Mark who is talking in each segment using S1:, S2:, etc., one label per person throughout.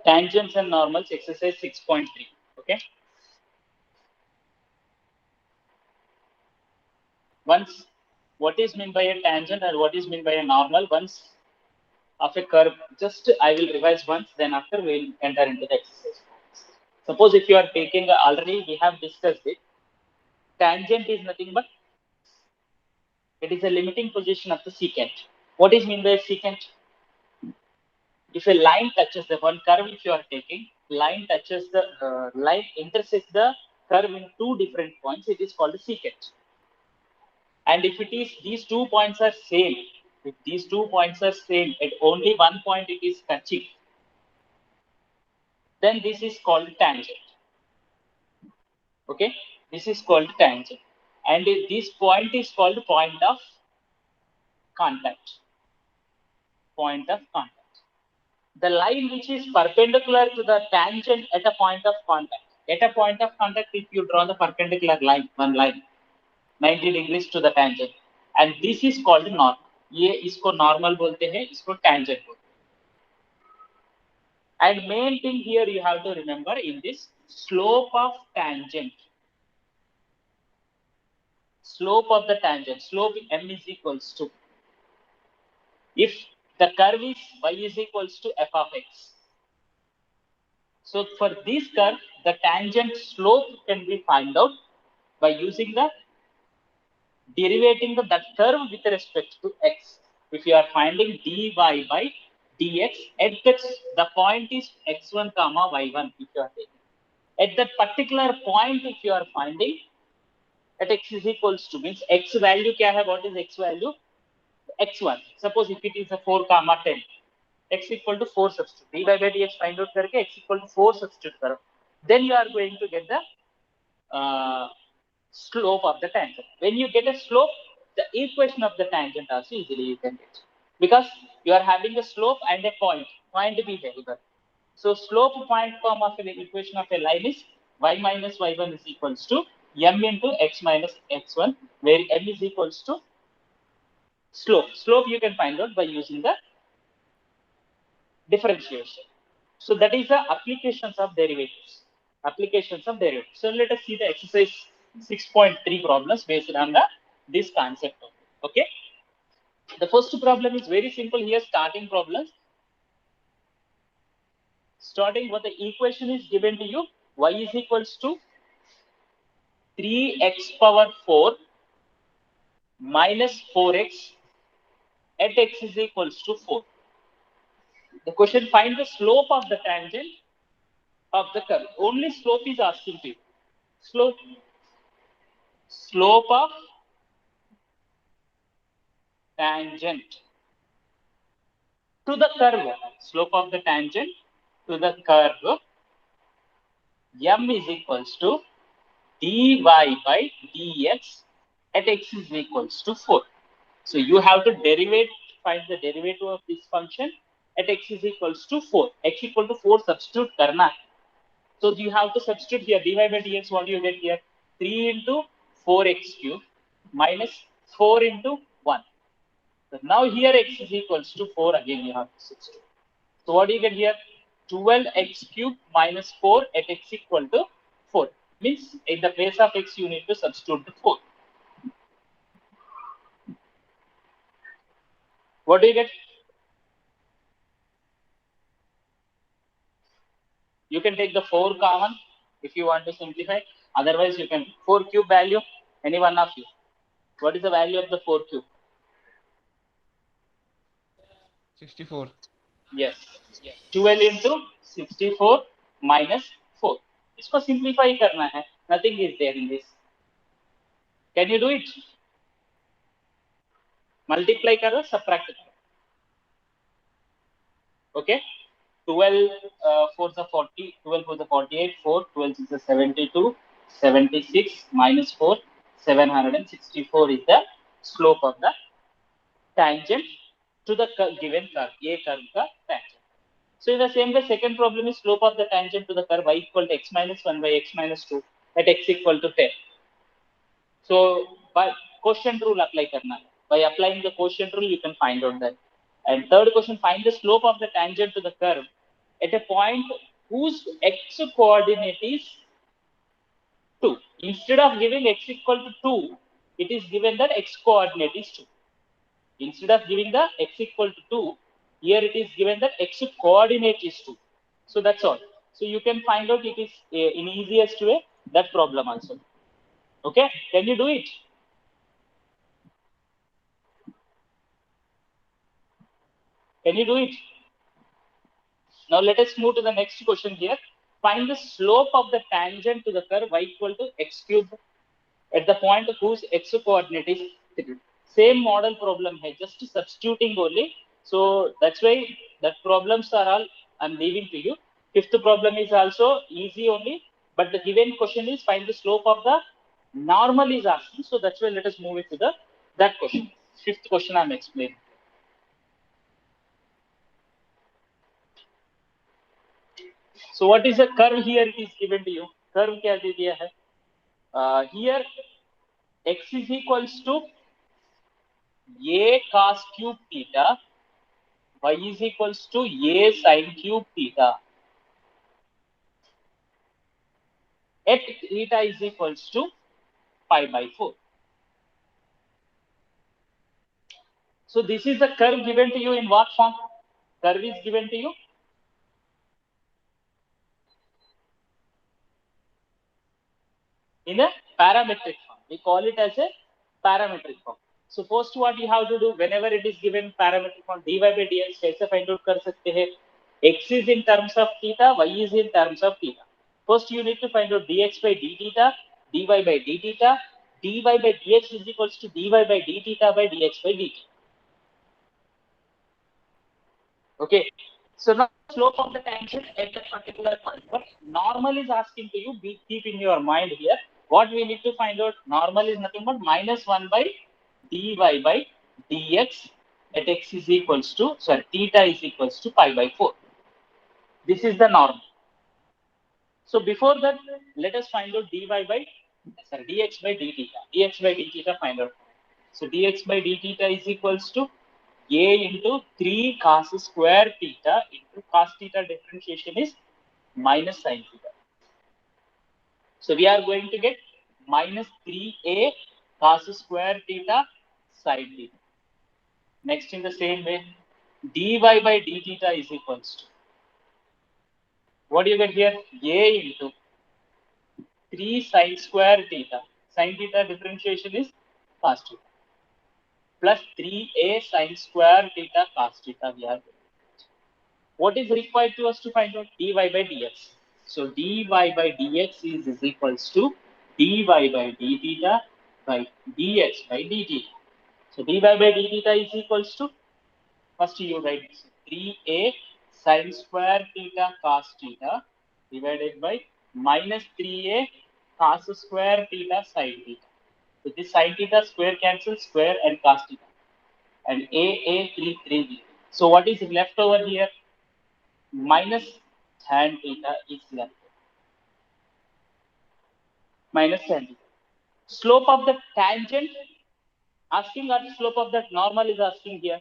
S1: Tangents and normals, exercise 6.3. Okay. Once, what is meant by a tangent and what is meant by a normal once of a curve, just I will revise once, then after we will enter into the exercise. Suppose if you are taking, already we have discussed it, tangent is nothing but, it is a limiting position of the secant. What is meant by secant? If a line touches the one curve, if you are taking, line touches the line intersects the curve in two different points, it is called a secant. And if it is, these 2 points are same, if these 2 points are same, at only one point it is touching, then this is called tangent. Okay, this is called tangent, and this point is called point of contact. Point of contact. The line which is perpendicular to the tangent at a point of contact. At a point of contact, if you draw the perpendicular line, one line, 90 degrees to the tangent, and this is called normal. ये इसको normal बोलते हैं, इसको tangent बोलते हैं. And main thing here you have to remember in this, slope of tangent. Slope of the tangent. Slope m is equals to, if the curve is y is equals to f of x. So for this curve, the tangent slope can be found out by using the derivating the that curve with respect to x. If you are finding dy by dx, at the point is x1 comma y1, if you are taking. At that particular point, if you are finding at x is equals to, means x value kya hai, what is x value? x1. Suppose if it is a 4 comma 10, x equal to 4 substitute, dy by dx find out karke x equal to 4 substitute karo, then you are going to get the slope of the tangent. When you get a slope, the equation of the tangent also easily you can get, because you are having a slope and a point bhi hai udhar. So slope point form of an equation of a line is y minus y1 is equals to m into x minus x1, where m is equals to slope. Slope you can find out by using the differentiation. So that is the applications of derivatives. Applications of derivatives. So let us see the exercise 6.3 problems based on this concept. Okay. The first problem is very simple here, starting problems. Starting with the equation is given to you, y is equals to 3x power 4 minus 4x at x is equals to 4. The question, find the slope of the tangent of the curve. Only slope is asking to you. Slope of tangent to the curve. Slope of the tangent to the curve, m is equals to dy by dx at x is equals to 4. So you have to find the derivative of this function at x is equals to 4. X equal to 4 substitute karna. So you have to substitute here dy by dx. What do you get here? 3 into 4x cube minus 4 into 1. So now here x is equals to 4. Again you have to substitute. So what do you get here? 12x cube minus 4 at x equal to 4. Means in the place of x you need to substitute the 4. What do you get? You can take the 4 common if you want to simplify. Otherwise, you can 4 cube value, any one of you. What is the value of the 4 cube?
S2: 64.
S1: Yes. 12 into 64 minus 4. इसको simplify करना है. Nothing is there in this. Can you do it? Multiply करो, subtract करो. Okay. 12 for the 40, 12 for the 48, 4, 12 is the 72, 76 minus 4, 764 is the slope of the tangent to the given curve, A curve ka tangent. So in the same way, second problem is slope of the tangent to the curve y equal to x minus 1 by x minus 2 at x equal to 10. So by quotient rule apply karna. By applying the quotient rule, you can find out that. And third question, find the slope of the tangent to the curve at a point whose x coordinate is 2. Instead of giving x equal to 2, it is given that x coordinate is 2. Instead of giving the x equal to 2, here it is given that x coordinate is 2. So that's all. So you can find out it is in easiest way that problem also. Okay, can you do it? Can you do it? Now let us move to the next question here. Find the slope of the tangent to the curve y equal to x cube at the point whose x coordinate is 3. Same model problem here, just substituting only. So that's why that problems are all I'm leaving to you. Fifth problem is also easy only, but the given question is find the slope of the normal is asking. So that's why let us move it to the that question. Fifth question I'm explaining. So what is the curve here? It is given to you. Curve क्या दे दिया है? Here x is equals to a cos cube theta, y is equals to a sin cube theta. At theta is equals to pi by 4. So this is the curve given to you in what form? Curve is given to you in a parametric form. We call it as a parametric form. So first what you have to do, whenever it is given parametric form, dy by dx कैसे find out कर सकते हैं? X is in terms of theta, y is in terms of theta. First you need to find out dx by d theta, dy by d theta, dy by dx is equals to dy by d theta by dx by dt. Okay, so now slope of the tangent at that particular point. But normal is asking to you, be keep in your mind here. What we need to find out, normal is nothing but minus 1 by dy by dx at x is equals to, sorry, theta is equals to pi by 4. This is the norm. So before that, let us find out dy by, sorry, dx by d theta. Dx by d theta find out. So dx by d theta is equals to a into 3 cos square theta into cos theta differentiation is minus sin theta. So we are going to get minus 3a cos square theta sin theta. Next, in the same way, dy by d theta is equals to, what do you get here? A into 3 sin square theta. Sin theta differentiation is cos theta. Plus 3a sin square theta cos theta we are getting. What is required to us to find out? Dy by dx. So dy by dx is equals to dy by d theta by dx by dt. So dy by d theta is equals to, first you write 3a sin square theta cos theta divided by minus 3a cos square theta sin theta. So this sin theta square cancels square and cos theta. And a 3. So what is left over here? Minus tan theta is left. Minus tan theta. Slope of the tangent, asking what slope of the normal is asking here.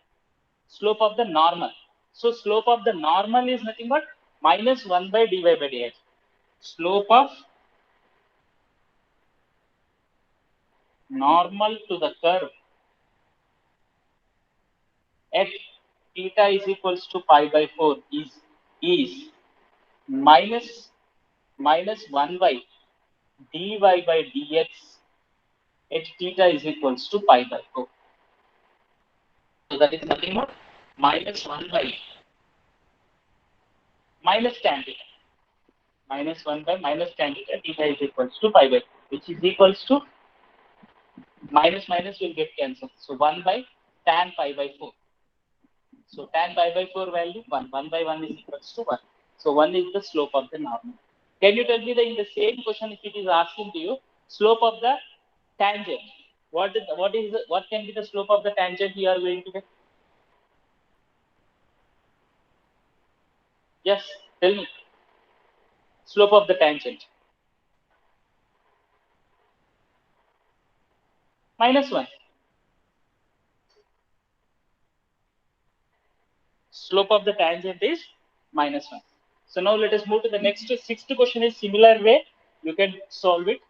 S1: Slope of the normal. So slope of the normal is nothing but minus 1 by dy by dx. Slope of normal to the curve at theta is equals to pi by 4 is minus 1 by dy by dx at theta is equals to pi by 4. So that is nothing but minus 1 by minus tan theta. Minus 1 by minus tan theta, theta is equals to pi by 4, which is equals to minus minus will get cancelled. So 1 by tan pi by 4. So tan pi by 4 value 1. 1 by 1 is equals to 1. So 1 is the slope of the normal. Can you tell me that in the same question, if it is asking to you slope of the tangent, what can be the slope of the tangent you are going to get? Yes, tell me. Slope of the tangent. Minus 1. Slope of the tangent is minus 1. So now let us move to the next. Sixth question is similar way. You can solve it,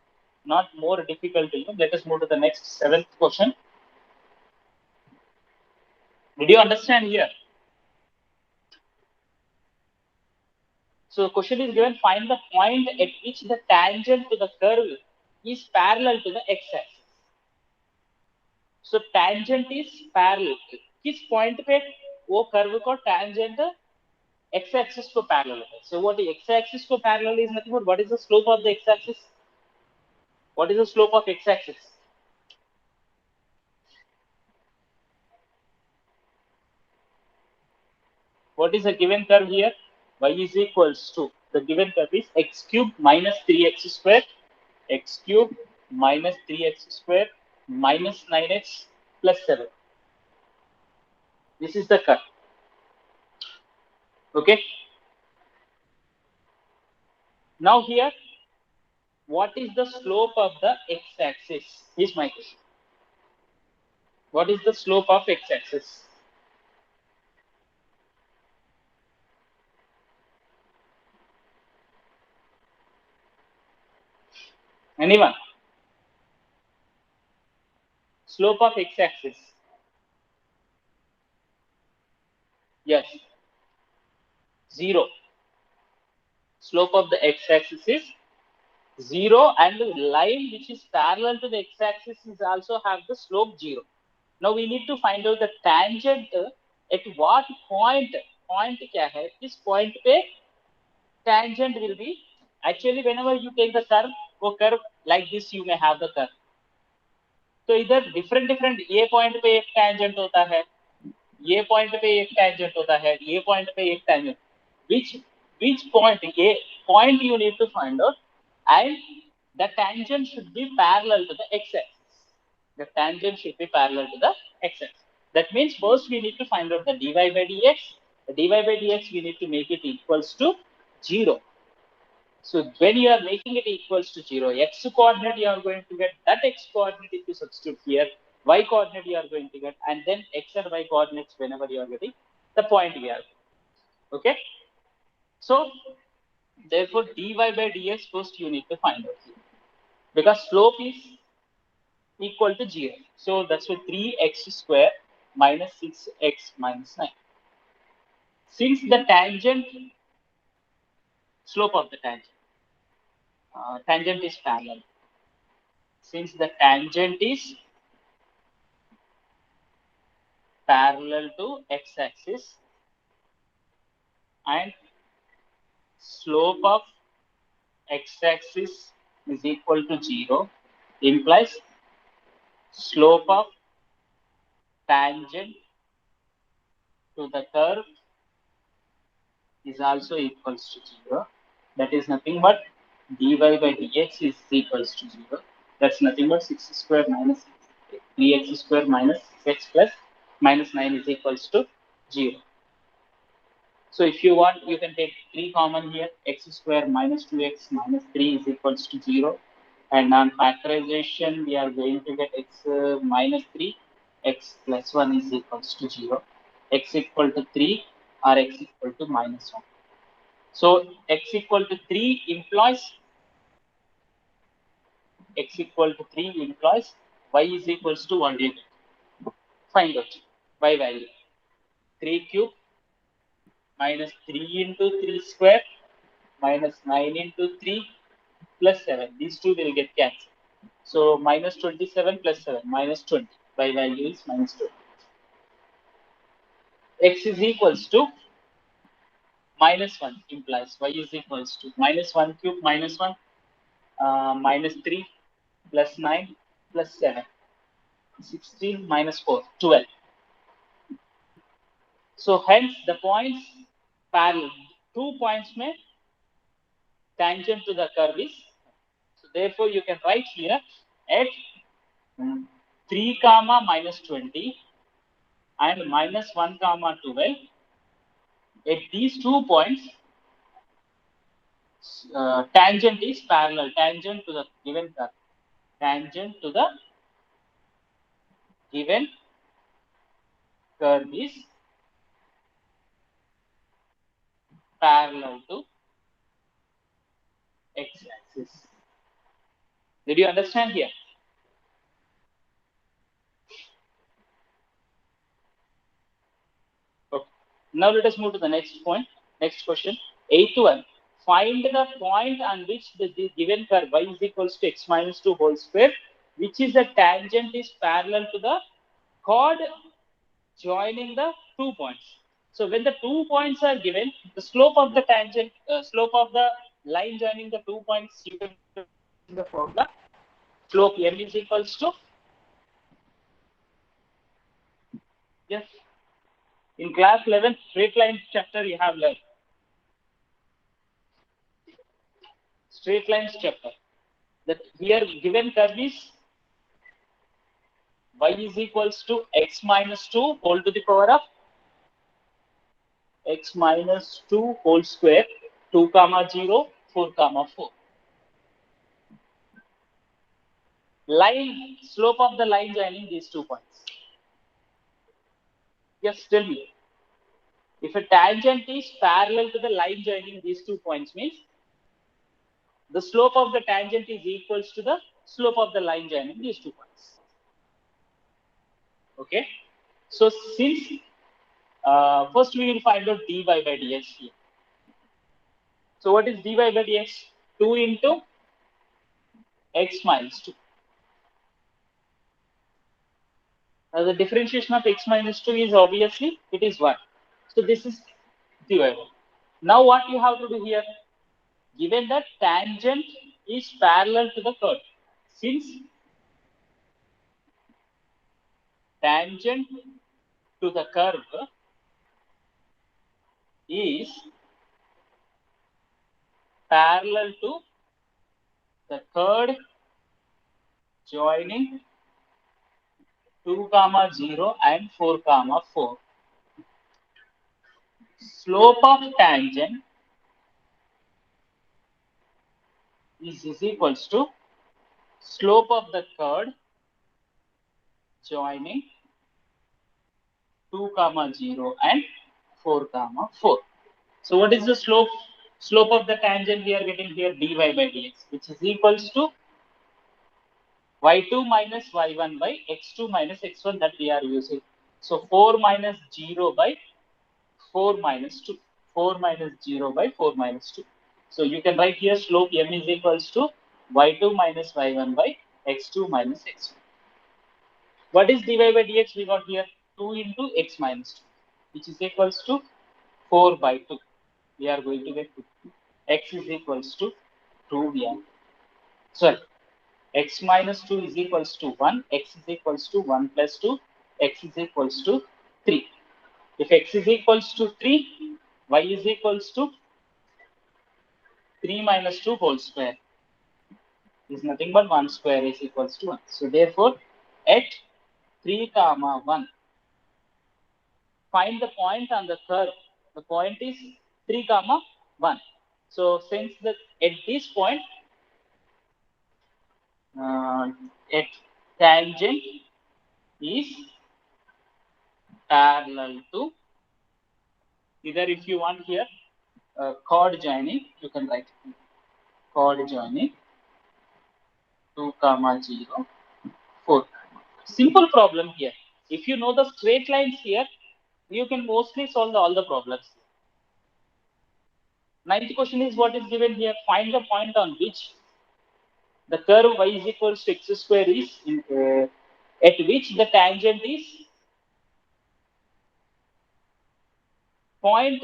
S1: not more difficult to you. Let us move to the next seventh question. Did you understand here? So the question is given, find the point at which the tangent to the curve is parallel to the x-axis. So tangent is parallel. किस point पे वो curve को tangent x-axis को parallel है. So what is x-axis को parallel is nothing but what is the slope of the x-axis? What is the slope of x-axis? What is the given curve here? Y is equals to, the given curve is x cube minus 3x square, x cube minus 3x square minus 9x plus 7. This is the curve. Okay. Now here, what is the slope of the x-axis? Is my question. What is the slope of x-axis? Anyone? Slope of x-axis. Yes. 0. Slope of the x-axis is 0, and the line which is parallel to the x-axis is also have the slope 0. Now we need to find out the tangent at what point. Point क्या है? किस point पे tangent will be? Actually, whenever you take the curve, वो curve like this you may have the curve. तो इधर different ये point पे एक tangent होता है, ये point पे एक tangent होता है, ये point पे एक tangent. Which point? ये point you need to find out, and the tangent should be parallel to the x-axis. The tangent should be parallel to the x-axis. That means first we need to find out the dy by dx. The dy by dx we need to make it equals to 0. So when you are making it equals to 0, x coordinate you are going to get that x coordinate if you substitute here, y coordinate you are going to get, and then x and y coordinates whenever you are getting the point we are. Okay. So therefore dy by dx first you need to find out here, because slope is equal to 0. So that's why 3x square minus 6x minus 9. Since the tangent, slope of the tangent is parallel. Since the tangent is parallel to x-axis and slope of x-axis is equal to 0, implies slope of tangent to the curve is also equals to 0. That is nothing but dy by dx is equals to 0. That's nothing but 6 square minus 3x square minus 6x plus minus 9 is equals to 0. So if you want, you can take 3 common here. X square minus 2x minus 3 is equals to 0. And on factorization, we are going to get x minus 3, x plus 1 is equals to 0. X equal to 3 or x equal to minus 1. So x equal to 3 implies y is equals to 1. Find out y value. 3 cube minus 3 into 3 square minus 9 into 3 plus 7. These two will get cancelled. So minus 27 plus 7, minus 20. Y value is minus 20. X is equals to minus 1 implies y is equals to minus 1 cube minus 1 minus 3 plus 9 plus 7. 16 minus 4, 12. So hence the points parallel. 2 points may tangent to the curve is. So therefore you can write here at 3 comma minus 20 and minus 1 comma 12. At these 2 points, tangent is parallel. Tangent to the given curve. Tangent to the given curve is parallel to x-axis. Did you understand here? Okay. Now let us move to the next point. Next question. Eighth one. Find the point on which the given curve y is equals to x minus 2 whole square, which is the tangent is parallel to the chord joining the 2 points. So when the 2 points are given, the slope of the tangent, slope of the line joining the 2 points, you can the formula. Slope m is equals to, yes, in class 11 straight lines chapter you have learned. Straight lines chapter. That here given curve is y is equals to x minus 2 whole to the power of x minus 2 whole square, 2 comma 0, 4 comma 4. Line, slope of the line joining these 2 points. Yes, tell me. If a tangent is parallel to the line joining these 2 points, means the slope of the tangent is equals to the slope of the line joining these 2 points. Okay. So since first we will find out dy by dx here. So what is dy by dx? 2 into x minus 2. Now the differentiation of x minus 2 is obviously it is 1. So this is dy by. Now what you have to do here? Given that tangent is parallel to the curve, since tangent to the curve is parallel to the chord joining 2 comma 0 and 4 comma 4. Slope of tangent is equals to slope of the chord joining 2 comma 0 and 4 comma 4. So what is the slope? Slope of the tangent we are getting here dy by dx, which is equals to y2 minus y1 by x2 minus x1 that we are using. So 4 minus 0 by 4 minus 2. 4 minus 0 by 4 minus 2. So you can write here slope m is equals to y2 minus y1 by x2 minus x1. What is dy by dx we got here? 2 into x minus 2, which is equals to 4 by 2. We are going to get 2. X is equals to 2 we are. Sorry, x minus 2 is equals to 1, x is equals to 1 plus 2, x is equals to 3. If x is equals to 3, y is equals to 3 minus 2 whole square is nothing but 1 square is equals to 1. So therefore, at 3 comma 1, find the point on the curve. The point is 3 comma 1. So since at this point, at tangent is parallel to, either if you want here chord joining, you can write chord joining 2 comma 0, 4. Simple problem here. If you know the straight lines here, you can mostly solve all the problems. Ninth question is what is given here. Find the point on which the curve y is equals to x square is at which the tangent is point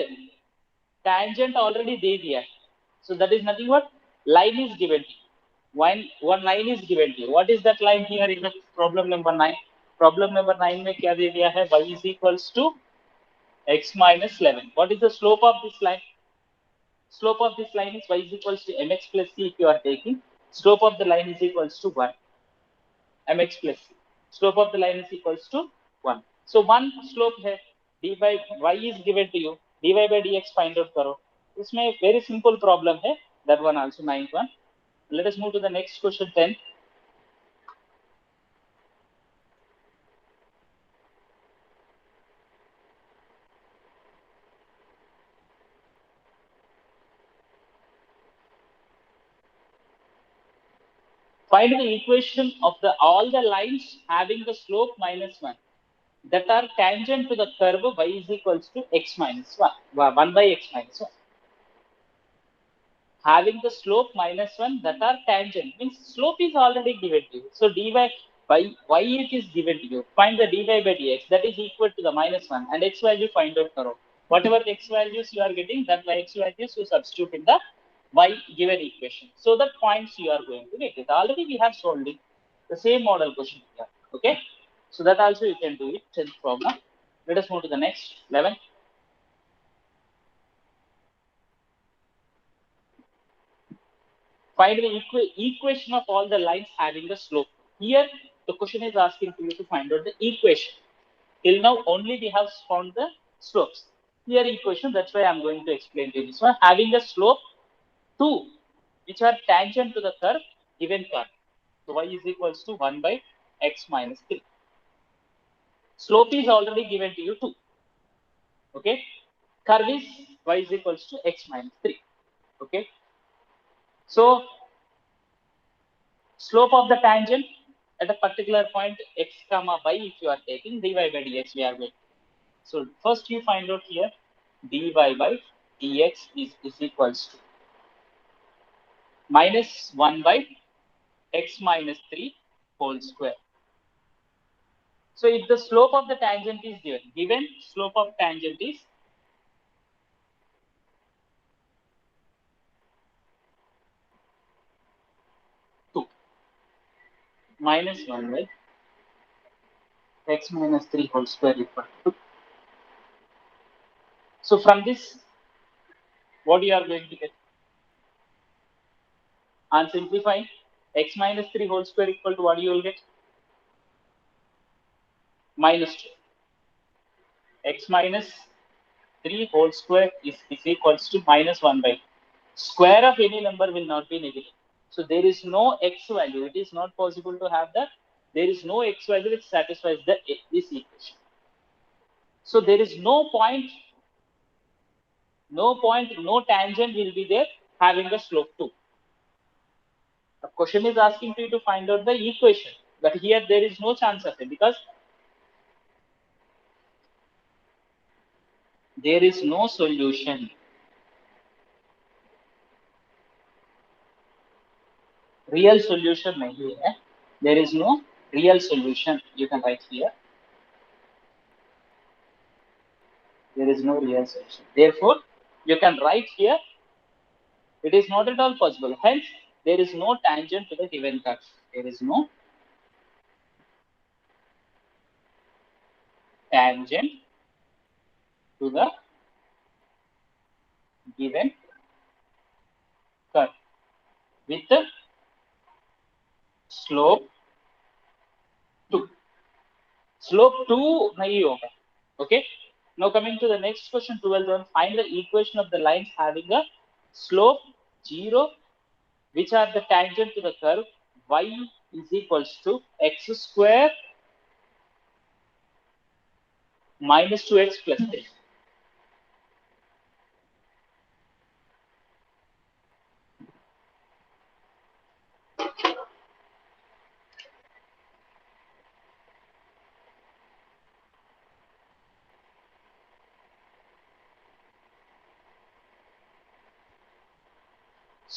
S1: tangent already there here. So that is nothing but line is given to you. One line is given to you. What is that line here in the problem number 9? Problem number 9 में क्या दे दिया है? Y is equals to x minus 11. What is the slope of this line? Slope of this line is y is equals to mx plus c if you are taking. Slope of the line is equals to 1. mx plus c. Slope of the line is equals to 1. So one slope है d by y is given to you. dy by dx find out करो. इसमें very simple problem है. That one also 9th one. Let us move to the next question 10. Find the equation of all the lines having the slope -1 that are tangent to the curve y is equals to x minus 1, 1 by x minus 1. Having the slope -1 that are tangent means slope is already given to you. So dy by y it is given to you. Find the dy by dx that is equal to the -1 and x value find out for whatever x values you are getting, that by x values you substitute in the y given equation. So the points you are going to get it. Already we have solved it. The same model question here. Okay. So that also you can do it. 10th problem. Let us move to the next 11. Find the equation of all the lines having a slope. Here, the question is asking for you to find out the equation. Till now, only we have found the slopes. Here, equation, that's why I'm going to explain to you this one. Having a slope 2, which are tangent to the curve, given curve. So, y is equals to 1 by x minus 3. Slope is already given to you 2. Okay. Curve is y is equals to x minus 3. Okay. So, slope of the tangent at a particular point x comma y, if you are taking dy by dx, we are going. So first you find out here dy by dx is equals to -1 by x minus 3 whole square. So if the slope of the tangent is given slope of tangent is -1 by x minus 3 whole square equal to 2. So from this, what you are going to get? On simplifying, x minus 3 whole square equal to what you will get? -2. X minus 3 whole square is equals to -1 by. Square of any number will not be negative. So there is no x value. It is not possible to have that. There is no x value which satisfies this equation. So there is no point, no tangent will be there having a slope 2. The question is asking you to find out the equation. But here there is no chance of it because there is no solution. Real solution nahi hai. There is no real solution. You can write here. There is no real solution. Therefore, you can write here, it is not at all possible. Hence, there is no tangent to the given curve. There is no tangent to the given curve with the slope 2. Slope 2 nahi hoga. Okay. Now coming to the next question, 12th one. Find the equation of the lines having a slope 0, which are the tangent to the curve y is equals to x square minus 2x plus 3.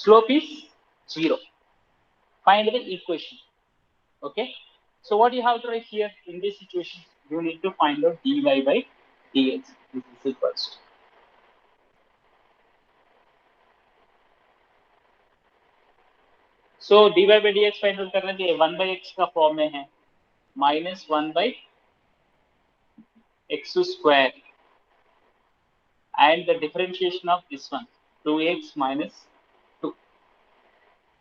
S1: Slope is 0. Find the equation. Okay. So what you have to write here in this situation, you need to find out dy by dx is equals to. So dy by dx find out करने के लिए 1 by x का form में है -1 by x square and the differentiation of this one 2x minus 2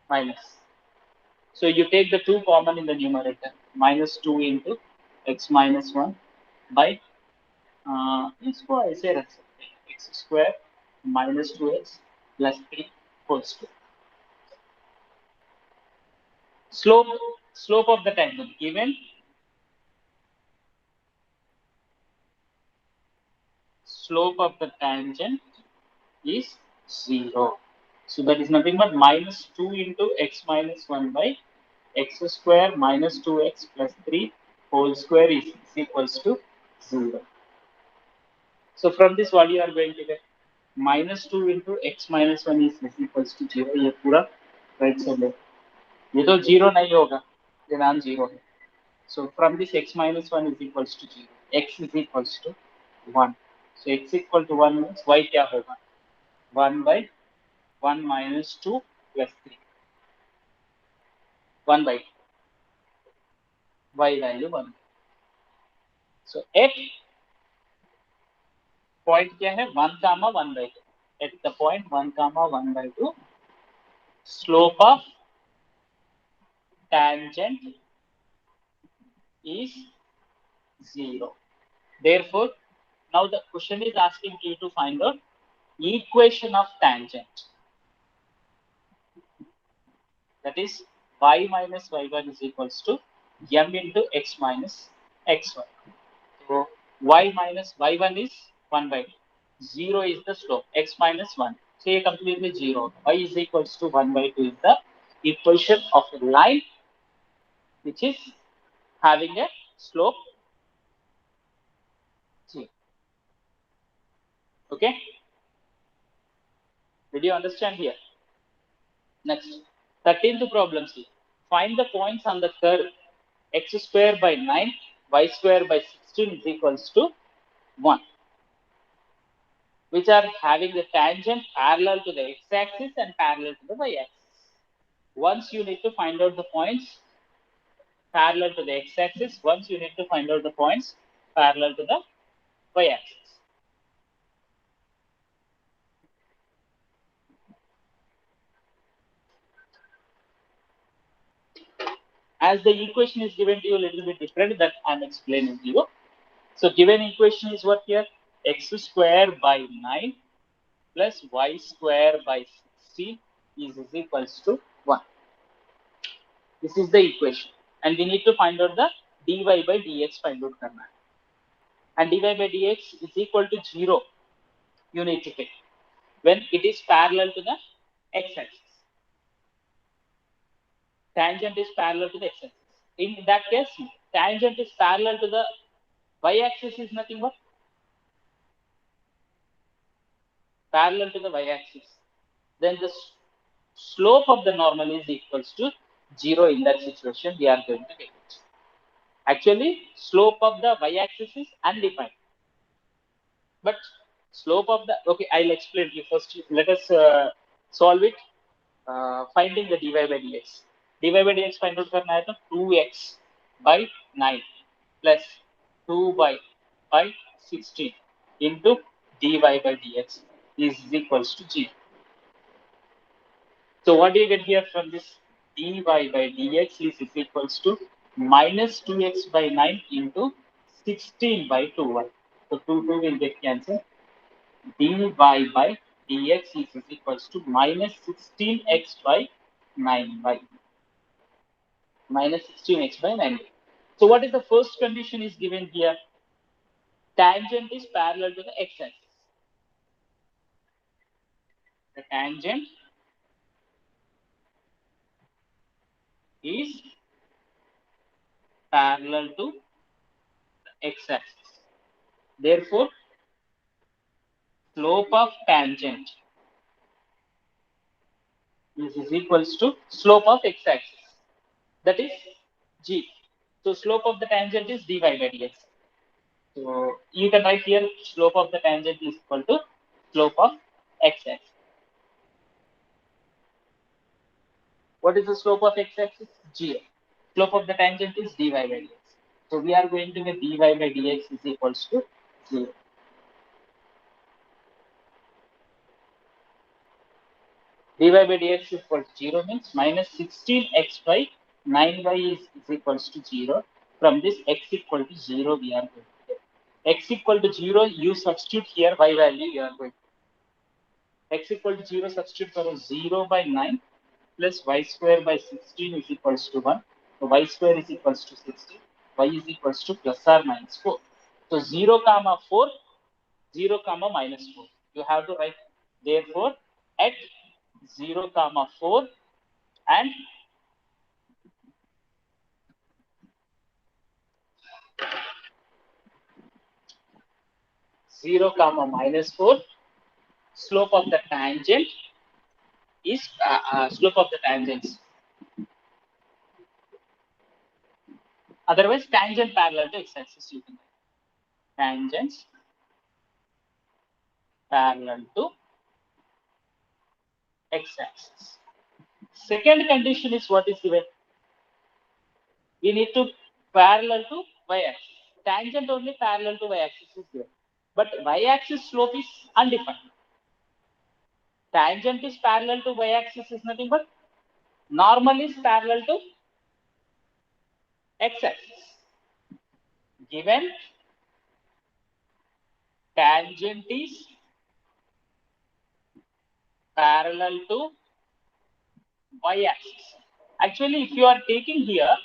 S1: minus. So you take the 2 common in the numerator, -2 into x minus 1 by इसको ऐसे रख सकते हैं x square minus 2x plus 3 whole square. Slope of the tangent given slope of the tangent is 0. So that is nothing but -2 into x minus 1 by x square minus 2x plus 3 whole square is equals to 0. So from this, what you are going to get? Minus 2 into x minus 1 is equals to 0. ये पूरा right side है. ये तो 0 नहीं होगा. ये नाम 0 है. So from this, x minus 1 is equals to 0. X is equals to 1. So x equal to 1 means y क्या होगा? 1 by 1 minus 2 plus 3. 1 by 2. Y value 1. So at point क्या है? 1 comma 1 by 2. At the point 1 comma 1 by 2, slope of tangent is 0. Therefore, now the question is asking you to find out equation of tangent. That is y minus y1 is equals to m into x minus x1. So y minus y1 is 1 by 2. 0 is the slope, x minus 1. So ये completely 0. Y is equals to 1 by 2 is the equation of a line which is having a slope 0. Okay? Did you understand here? Next, 13th problem C. Find the points on the curve x square by 9, y square by 16 is equals to 1, which are having the tangent parallel to the x-axis and parallel to the y-axis. Once you need to find out the points parallel to the x-axis, once you need to find out the points parallel to the y-axis. As the equation is given to you a little bit different, that I'm explaining to you. So given equation is what here? X square by 9 plus y square by 16 is equals to 1. This is the equation. And we need to find out the dy by dx find out karna. And dy by dx is equal to 0. You need to take when it is parallel to the x-axis. Tangent is parallel to the x-axis. In that case, tangent is parallel to the y-axis is nothing but parallel to the y-axis. Then the slope of the normal is equals to 0. In that situation, we are going to get it. Actually, slope of the y-axis is undefined. But slope of the, okay, I'll explain to you first. Let us solve it. Finding the dy by dx. dy by dx find out करना है तो 2x by 9 plus 2 by 16 into dy by dx is equals to 0. So what do you get here from this? Dy by dx is equals to minus 2x by 9 into 16 by 2y. So 2 will get cancelled. Dy by dx is equals to minus 16x by 9y. Minus 16x by 9. So what is the first condition is given here? Tangent is parallel to the x-axis. The tangent is parallel to the x-axis. Therefore, slope of tangent is equals to slope of x-axis. That is g. So slope of the tangent is dy by dx. So you can write here slope of the tangent is equal to slope of x-axis. What is the slope of x-axis? G. Slope of the tangent is dy by dx. So we are going to get dy by dx is equals to 0. Dy by dx is equal to 0 means minus 16x by 9y is equals to 0. From this x equal to 0 we are going to get. X equal to 0, you substitute here y value you are going to. X equal to 0 substitute for 0 by 9 plus y square by 16 is equals to 1. So y square is equals to 16. Y is equals to plus or minus 4. So 0 comma 4, 0 comma minus 4. You have to write. Therefore, at 0 comma 4 and 0 comma minus 4, slope of the tangent is slope of the tangents. Otherwise, tangent parallel to x-axis you can write. Tangents parallel to x-axis. Second condition is what is given. We need to parallel to y-axis. Tangent only parallel to y-axis is given. But y-axis slope is undefined. Tangent is parallel to y-axis is nothing but normal is parallel to x-axis. Given tangent is parallel to y-axis. Actually, if you are taking here,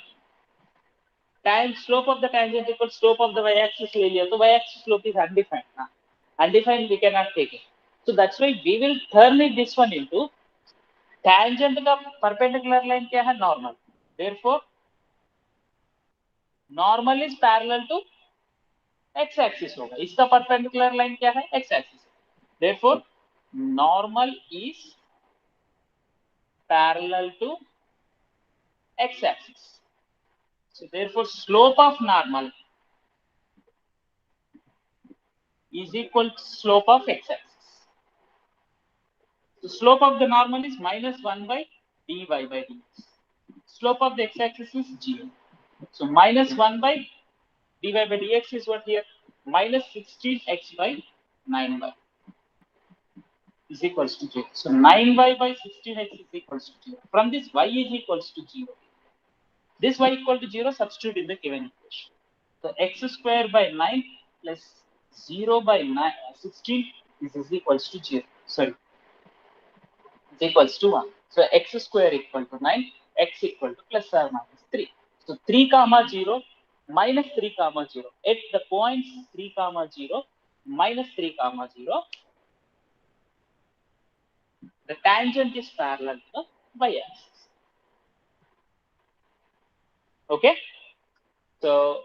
S1: slope of the tangent equals slope of the y-axis linear, so y-axis slope is undefined. Undefined, we cannot take it. So that's why we will turn it this one into tangent का perpendicular line क्या है? Normal. Therefore, normal is parallel to x-axis होगा. इसका perpendicular line क्या है? X-axis. Therefore, normal is parallel to x-axis. So therefore, slope of normal is equal to slope of x-axis. The slope of the normal is minus 1 by dy by dx. Slope of the x-axis is 0. So minus 1 by dy by dx is what here? Minus 16x by 9y is equals to 0. So 9y by 16x is equals to 0. From this, y is equals to 0. This y equal to 0, substitute in the given equation. So x square by 9 plus 0 by 16 is equals to 0. Sorry, is equals to 1. So x square equal to 9, x equal to plus or minus 3. So 3 comma 0 minus 3 comma 0. At the points 3 comma 0 minus 3 comma 0, the tangent is parallel to the y-axis. Okay. So